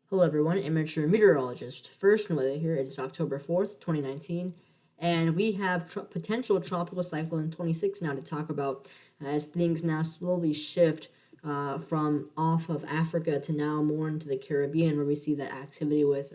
Hello everyone, amateur meteorologist. First and weather here. It is October 4th, 2019, and we have potential tropical cyclone 26 now to talk about as things now slowly shift from off of Africa to now more into the Caribbean, where we see that activity with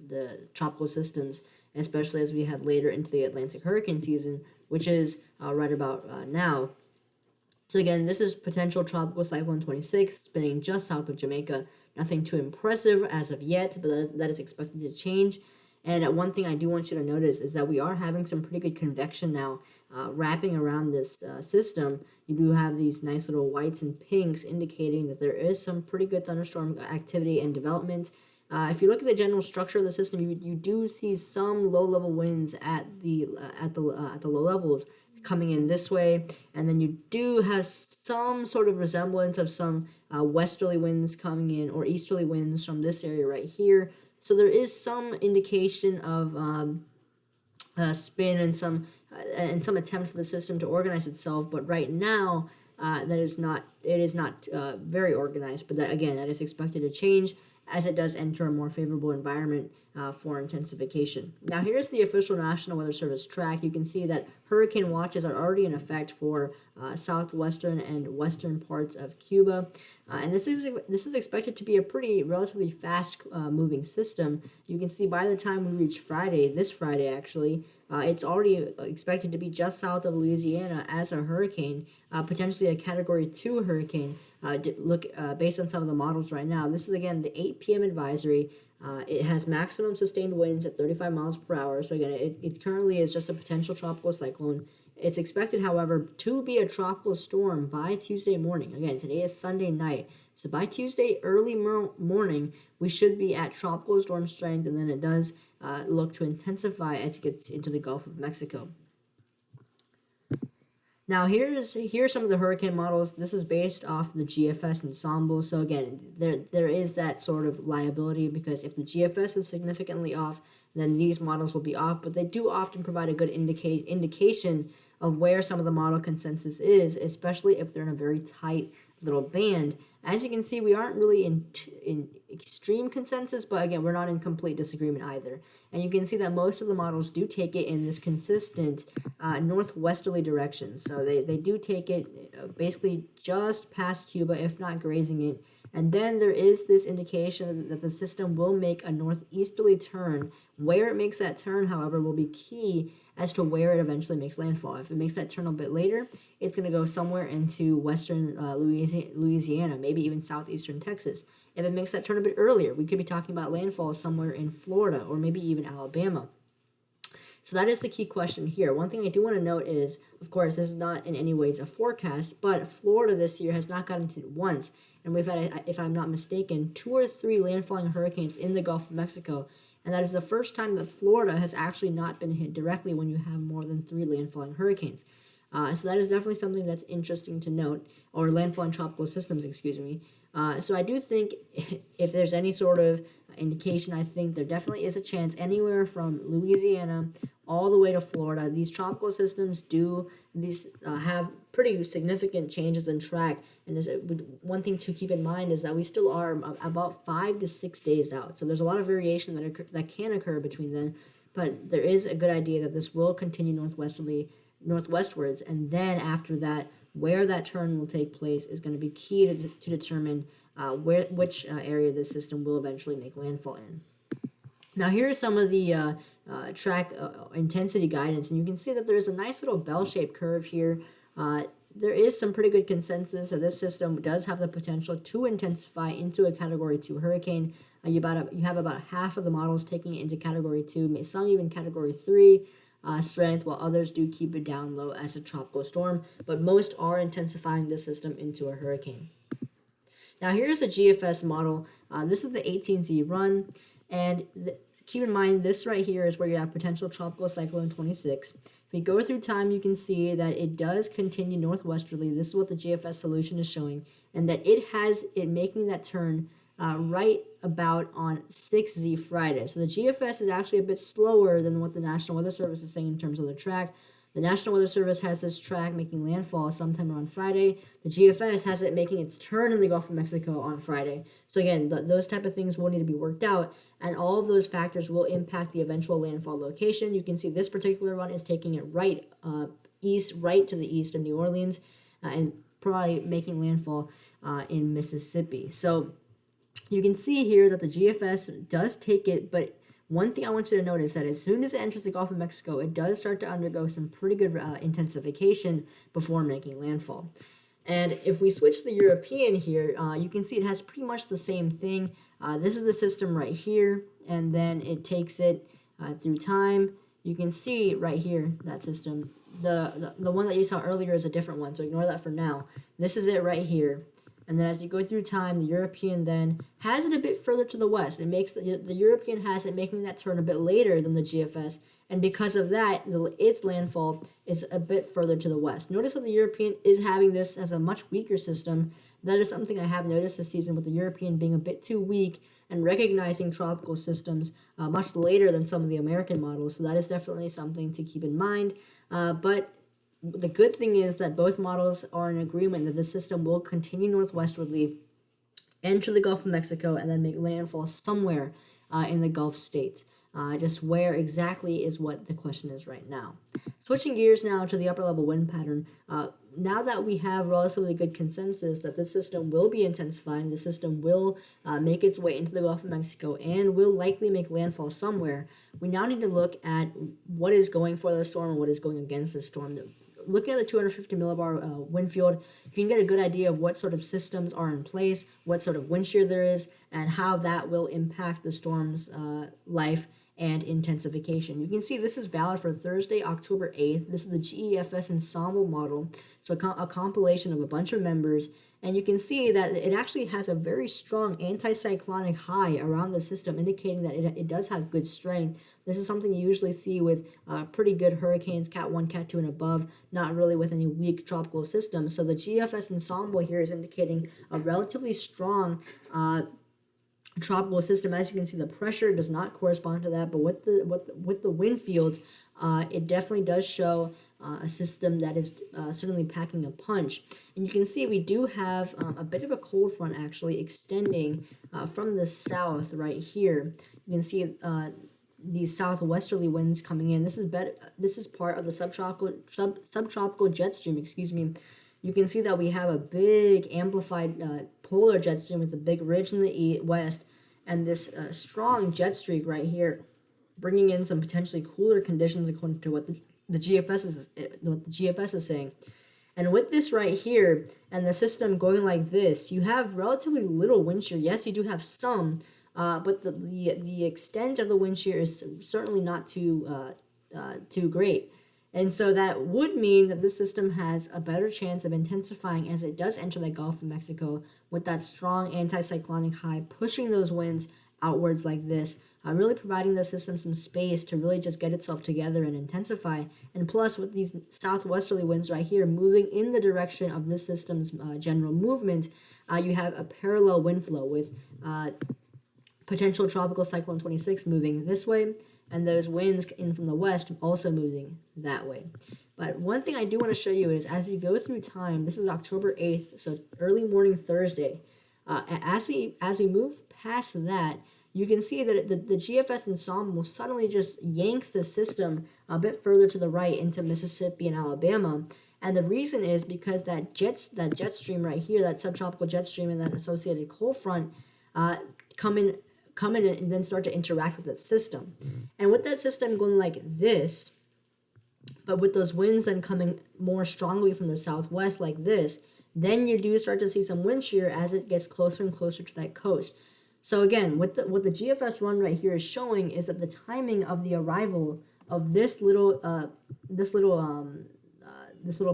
the tropical systems, especially as we head later into the Atlantic hurricane season, which is right about now. So again, this is potential tropical cyclone 26 spinning just south of Jamaica. Nothing too impressive as of yet, but that is expected to change. And one thing I do want you to notice is that we are having some pretty good convection now wrapping around this system. You do have these nice little whites and pinks indicating that there is some pretty good thunderstorm activity and development. If you look at the general structure of the system, you do see some low-level winds at the low levels coming in this way, and then you do have some sort of resemblance of some westerly winds coming in or easterly winds from this area right here. So there is some indication of spin and some attempt for the system to organize itself, but right now that is not it is not very organized. But that again, that is expected to change as it does enter a more favorable environment for intensification. Now here's the official National Weather Service track. You can see that hurricane watches are already in effect for southwestern and western parts of Cuba, and this is expected to be a pretty relatively fast moving system. You can see by the time we reach Friday, this Friday actually, it's already expected to be just south of Louisiana as a hurricane, potentially a Category 2 hurricane. Based on some of the models right now. This is again the 8 p.m. advisory. It has maximum sustained winds at 35 miles per hour. So again, it currently is just a potential tropical cyclone. It's expected, however, to be a tropical storm by Tuesday morning. Again, today is Sunday night. So by Tuesday early morning, we should be at tropical storm strength, and then it does look to intensify as it gets into the Gulf of Mexico. Now here's some of the hurricane models. This is based off the GFS ensemble. So again, there is that sort of liability because if the GFS is significantly off, then these models will be off. But they do often provide a good indication of where some of the model consensus is, especially if they're in a very tight little band. As you can see, we aren't really in extreme consensus, but again, we're not in complete disagreement either. And you can see that most of the models do take it in this consistent northwesterly direction. So they do take it basically just past Cuba, if not grazing it. And then there is this indication that the system will make a northeasterly turn. Where it makes that turn, however, will be key as to where it eventually makes landfall. If it makes that turn a bit later, it's going to go somewhere into western Louisiana, maybe even southeastern Texas. If it makes that turn a bit earlier, we could be talking about landfall somewhere in Florida or maybe even Alabama. So that is the key question here. One thing I do want to note is, of course, this is not in any ways a forecast, but Florida this year has not gotten hit once. And we've had, if I'm not mistaken, 2 or 3 landfalling hurricanes in the Gulf of Mexico. And that is the first time that Florida has actually not been hit directly when you have more than 3 landfalling hurricanes. So that is definitely something that's interesting to note, or landfalling tropical systems, excuse me. So I do think if there's any sort of indication, I think there definitely is a chance anywhere from Louisiana all the way to Florida. These tropical systems have pretty significant changes in track. And one thing to keep in mind is that we still are about 5 to 6 days out. So there's a lot of variation that can occur between then. But there is a good idea that this will continue northwestwards, and then after that, where that turn will take place is going to be key to determine which area the system will eventually make landfall in. Now here are some of the track intensity guidance, and you can see that there's a nice little bell-shaped curve here. There is some pretty good consensus that this system does have the potential to intensify into a Category 2 hurricane. You have about half of the models taking it into Category 2, some even Category 3 strength, while others do keep it down low as a tropical storm, but most are intensifying this system into a hurricane. Now here's the GFS model. This is the 18Z run, and keep in mind this right here is where you have potential tropical cyclone 26. If we go through time, you can see that it does continue northwesterly. This is what the GFS solution is showing, and that it has it making that turn right about on 6Z Friday. So the GFS is actually a bit slower than what the National Weather Service is saying in terms of the track. The National Weather Service has this track making landfall sometime around Friday. The GFS has it making its turn in the Gulf of Mexico on Friday. So again, those type of things will need to be worked out, and all of those factors will impact the eventual landfall location. You can see this particular one is taking it right east, right to the east of New Orleans, and probably making landfall in Mississippi. So you can see here that the GFS does take it, but one thing I want you to notice that as soon as it enters the Gulf of Mexico, it does start to undergo some pretty good intensification before making landfall. And if we switch the European here, you can see it has pretty much the same thing. This is the system right here, and then it takes it through time. You can see right here, that system. The one that you saw earlier is a different one, so ignore that for now. This is it right here. And then as you go through time, the European then has it a bit further to the west. It makes the European has it making that turn a bit later than the GFS, and because of that, its landfall is a bit further to the west. Notice that the European is having this as a much weaker system. That is something I have noticed this season, with the European being a bit too weak and recognizing tropical systems much later than some of the American models. So that is definitely something to keep in mind. But the good thing is that both models are in agreement that the system will continue northwestwardly, enter the Gulf of Mexico, and then make landfall somewhere in the Gulf states. Just where exactly is what the question is right now. Switching gears now to the upper level wind pattern. Now that we have relatively good consensus that this system will be intensifying, the system will make its way into the Gulf of Mexico and will likely make landfall somewhere, we now need to look at what is going for the storm and what is going against the storm. Looking at the 250 millibar wind field, you can get a good idea of what sort of systems are in place, what sort of wind shear there is, and how that will impact the storm's life and intensification. You can see this is valid for Thursday, October 8th. This is the GEFS ensemble model, so a compilation of a bunch of members, and you can see that it actually has a very strong anticyclonic high around the system, indicating that it does have good strength. This is something you usually see with pretty good hurricanes, Cat 1, Cat 2, and above, not really with any weak tropical systems. So the GFS ensemble here is indicating a relatively strong tropical system. As you can see, the pressure does not correspond to that, but with the wind fields, it definitely does show a system that is certainly packing a punch. And you can see we do have a bit of a cold front actually extending from the south right here. You can see these southwesterly winds coming in. This is part of the subtropical jet stream. Excuse me. You can see that we have a big amplified polar jet stream with a big ridge in the west, and this strong jet streak right here, bringing in some potentially cooler conditions according to what the GFS is saying. And with this right here, and the system going like this, you have relatively little wind shear. Yes, you do have some, but the extent of the wind shear is certainly not too great. And so that would mean that this system has a better chance of intensifying as it does enter the Gulf of Mexico with that strong anticyclonic high pushing those winds outwards like this, really providing the system some space to really just get itself together and intensify. And plus, with these southwesterly winds right here moving in the direction of this system's general movement, you have a parallel wind flow with potential tropical cyclone 26 moving this way, and those winds in from the west also moving that way. But one thing I do want to show you is as we go through time, this is October 8th, so early morning Thursday. As we move past that, you can see that the GFS ensemble suddenly just yanks the system a bit further to the right into Mississippi and Alabama. And the reason is because that jet stream right here, that subtropical jet stream and that associated cold front come in and then start to interact with that system. And with that system going like this, but with those winds then coming more strongly from the southwest like this, then you do start to see some wind shear as it gets closer and closer to that coast. So again, what the GFS run right here is showing is that the timing of the arrival of this little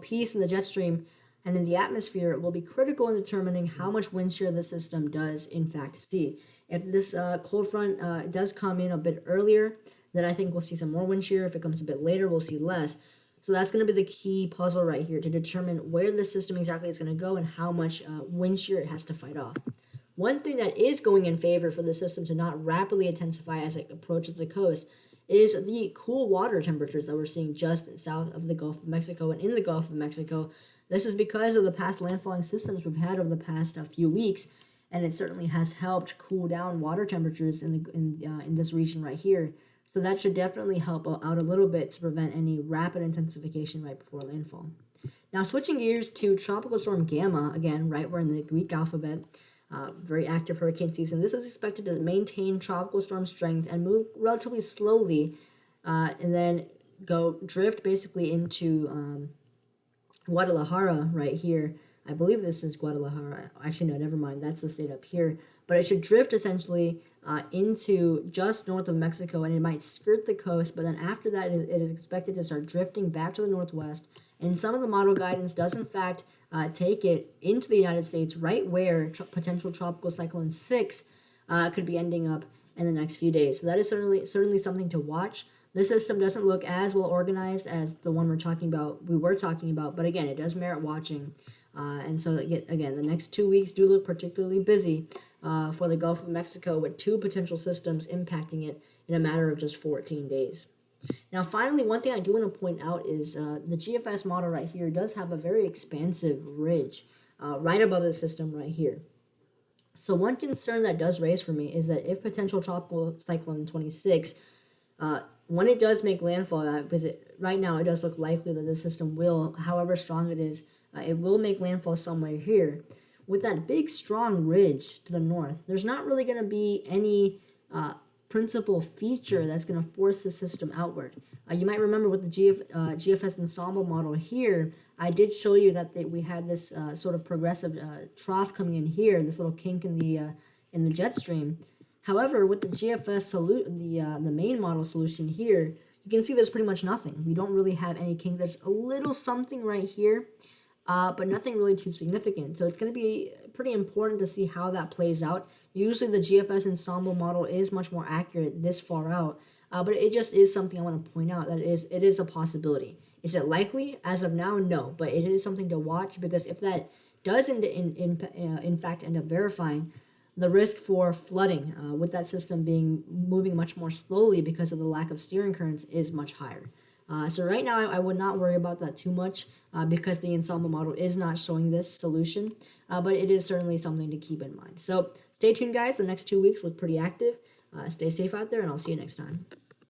piece in the jet stream and in the atmosphere will be critical in determining how much wind shear the system does in fact see. If this cold front does come in a bit earlier, then I think we'll see some more wind shear. If it comes a bit later, we'll see less. So that's going to be the key puzzle right here to determine where the system exactly is going to go and how much wind shear it has to fight off. One thing that is going in favor for the system to not rapidly intensify as it approaches the coast is the cool water temperatures that we're seeing just south of the Gulf of Mexico and in the Gulf of Mexico. This is because of the past landfalling systems we've had over the past few weeks, and it certainly has helped cool down water temperatures in this region right here. So that should definitely help out a little bit to prevent any rapid intensification right before landfall. Now, switching gears to Tropical Storm Gamma, again, right, we're in the Greek alphabet, very active hurricane season. This is expected to maintain tropical storm strength and move relatively slowly, and then go drift basically into Guadalajara right here. I believe this is Guadalajara. Actually, no, never mind. That's the state up here. But it should drift essentially into just north of Mexico, and it might skirt the coast. But then after that, it is expected to start drifting back to the northwest. And some of the model guidance does, in fact, take it into the United States, right where potential tropical cyclone 6 could be ending up in the next few days. So that is certainly something to watch. This system doesn't look as well organized as the one we were talking about, but again, it does merit watching. And so, again, the next 2 weeks do look particularly busy for the Gulf of Mexico, with 2 potential systems impacting it in a matter of just 14 days. Now, finally, one thing I do want to point out is the GFS model right here does have a very expansive ridge right above the system right here. So one concern that does raise for me is that if potential tropical cyclone 26, when it does make landfall, because right now it does look likely that the system will, however strong it is, it will make landfall somewhere here. With that big strong ridge to the north, there's not really going to be any principal feature that's going to force the system outward. You might remember with the GFS ensemble model here, I did show you that we had this sort of progressive trough coming in here, this little kink in the jet stream. However, with the GFS the main model solution here, you can see there's pretty much nothing. We don't really have any kink. There's a little something right here, but nothing really too significant. So it's going to be pretty important to see how that plays out. Usually the GFS ensemble model is much more accurate this far out, but it just is something I want to point out that it is a possibility. Is it likely? As of now, no, but it is something to watch, because if that does in fact end up verifying, the risk for flooding with that system moving much more slowly because of the lack of steering currents is much higher. So right now, I would not worry about that too much because the ensemble model is not showing this solution, but it is certainly something to keep in mind. So stay tuned, guys. The next 2 weeks look pretty active. Stay safe out there, and I'll see you next time.